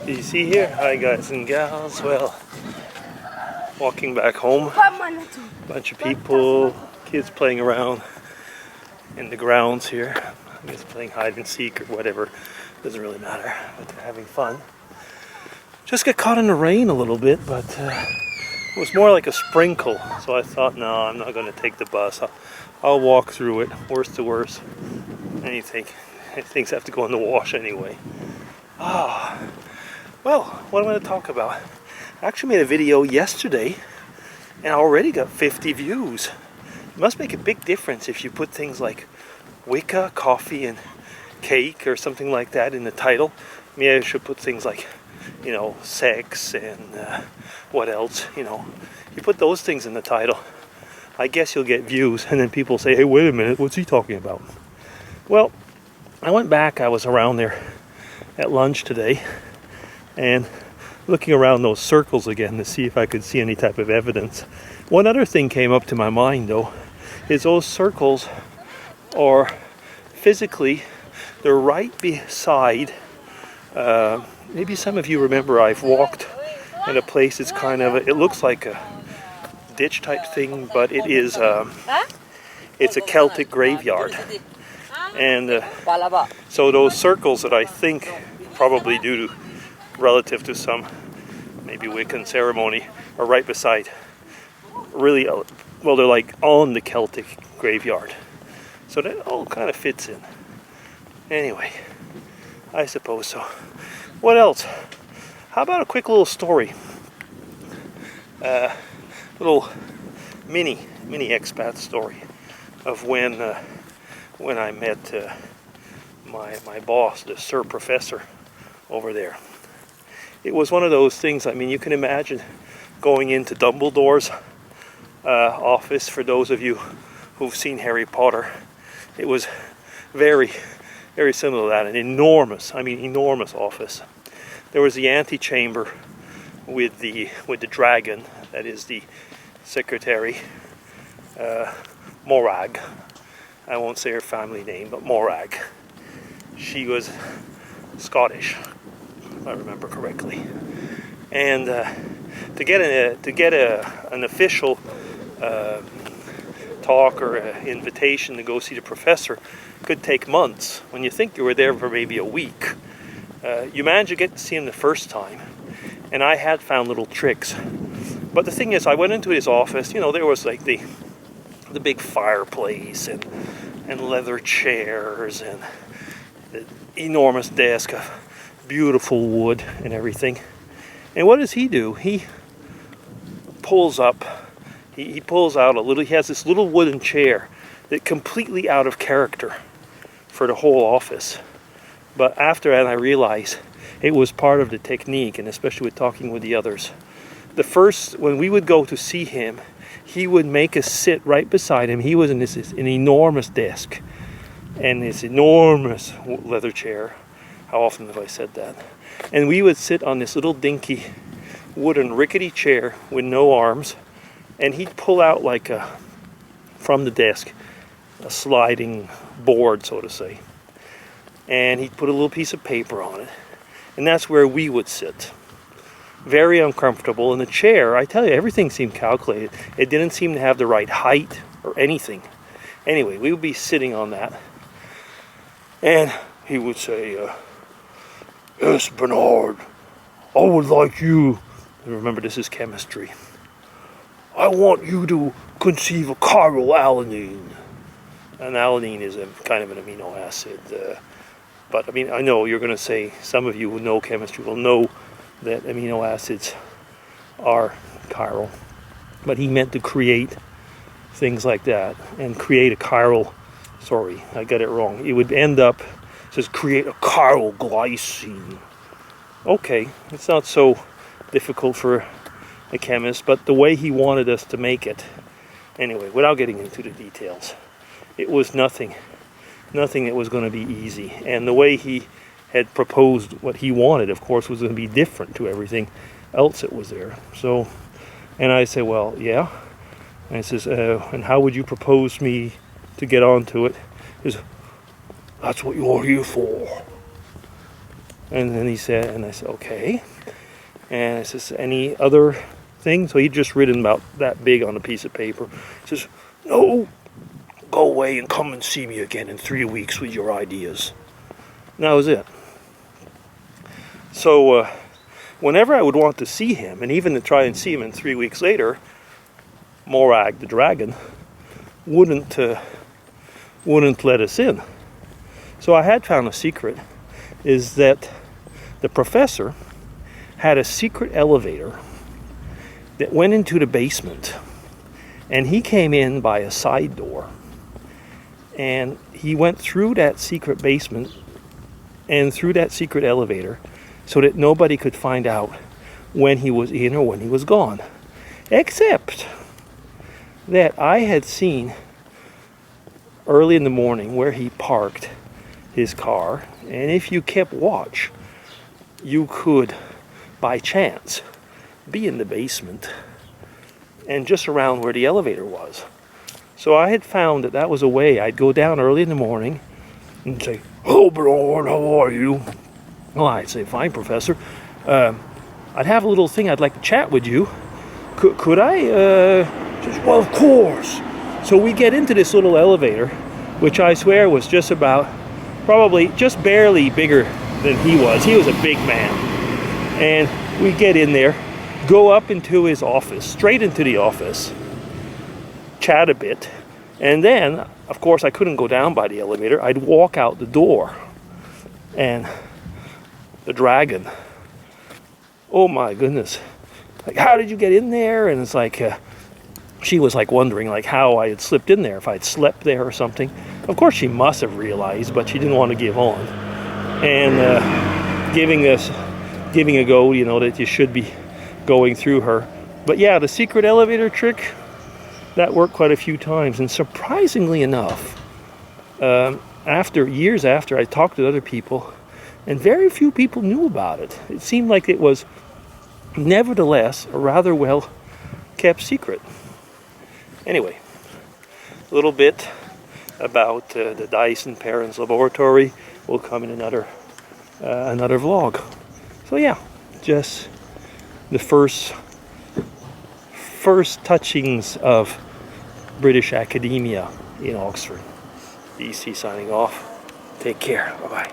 You see here? Hi guys and gals. Well, walking back home. Bunch of people, kids playing around in the grounds here. I guess playing hide and seek or whatever. Doesn't really matter, but they're having fun. Just got caught in the rain a little bit, but it was more like a sprinkle. So I thought, no, I'm not going to take the bus. I'll walk through it. Worst to worst. Things have to go in the wash anyway. Well, what am I going to talk about? I actually made a video yesterday and I already got 50 views. It must make a big difference if you put things like Wicca, coffee, and cake or something like that in the title. Maybe I should put things like, sex and what else, You put those things in the title, I guess you'll get views. And then people say, hey, wait a minute, what's he talking about? Well, I went back, I was around there at lunch today and looking around those circles again to see if I could see any type of evidence. One other thing came up to my mind though, is those circles are physically, they're right beside, maybe some of you remember I've walked in a place that's kind of, it looks like a ditch type thing, but it is, it's a Celtic graveyard. And so those circles that I think probably due to relative to some maybe Wiccan ceremony are right beside, really, well, they're like on the Celtic graveyard. So that all kind of fits in. Anyway, I suppose so. What else? How about a quick little story? Little mini expat story of when I met my boss, the Sir Professor over there. It was one of those things, I mean, you can imagine going into Dumbledore's office, for those of you who've seen Harry Potter. It was very, very similar to that, an enormous office. There was the antechamber with the dragon, that is the secretary, Morag. I won't say her family name, but Morag. She was Scottish, if I remember correctly. And to get an official talk or invitation to go see the professor could take months. When you think you were there for maybe a week, you managed to get to see him the first time. And I had found little tricks. But the thing is, I went into his office. There was like the big fireplace and leather chairs and the enormous desk of beautiful wood and everything. And what does he do? He pulls up, he pulls out he has this little wooden chair that's completely out of character for the whole office. But after that I realized it was part of the technique, and especially with talking with the others. When we would go to see him, he would make us sit right beside him. He was in an enormous desk and this enormous leather chair. How often have I said that? And we would sit on this little dinky wooden rickety chair with no arms, and he'd pull out from the desk, a sliding board, so to say. And he'd put a little piece of paper on it. And that's where we would sit. Very uncomfortable. And the chair, I tell you, everything seemed calculated. It didn't seem to have the right height or anything. Anyway, we would be sitting on that. And he would say, yes, Bernard, I would like you, remember this is chemistry, I want you to conceive a chiral alanine. And alanine is a kind of an amino acid. But I mean, I know you're going to say, some of you who know chemistry will know that amino acids are chiral. But he meant to create things like that and create a chiral, sorry, I got it wrong. It would end up, it says create a chiral glycine. Okay, it's not so difficult for a chemist, but the way he wanted us to make it, anyway, without getting into the details, it was nothing that was going to be easy. And the way he had proposed what he wanted, of course, was going to be different to everything else that was there. So, and I said, well, yeah. And he says, and how would you propose me to get onto it? He says, that's what you're here for. And then he said, and I said, okay. And I says, any other thing? So he'd just written about that big on a piece of paper. He says, no, go away and come and see me again in 3 weeks with your ideas. And that was it. So whenever I would want to see him, and even to try and see him in 3 weeks later, Morag the dragon wouldn't let us in. So I had found a secret, is that the professor had a secret elevator that went into the basement, and he came in by a side door, and he went through that secret basement and through that secret elevator so that nobody could find out when he was in or when he was gone, except that I had seen early in the morning where he parked his car, and if you kept watch, you could by chance be in the basement and just around where the elevator was. So I had found that was a way. I'd go down early in the morning and say, "Oh, Bernard, how are you?" Well, I'd say, "Fine, Professor. I'd have a little thing I'd like to chat with you. Could I?" Says, "Well, of course." So we get into this little elevator, which I swear was just about, probably just barely bigger than he was. He was a big man. And we get in there, go up into his office, straight into the office, chat a bit, and then, of course, I couldn't go down by the elevator. I'd walk out the door, and the dragon, oh my goodness, like, how did you get in there? And it's like, she was like wondering like how I had slipped in there, if I'd slept there or something. Of course she must have realized, but she didn't want to give on. And giving a go, you know, that you should be going through her. But yeah, the secret elevator trick, that worked quite a few times. And surprisingly enough, years after, I talked to other people, and very few people knew about it. It seemed like it was nevertheless a rather well kept secret. Anyway, a little bit about the Dyson Parents Laboratory will come in another vlog. So yeah, just the first touchings of British academia in Oxford. DC signing off. Take care. Bye-bye.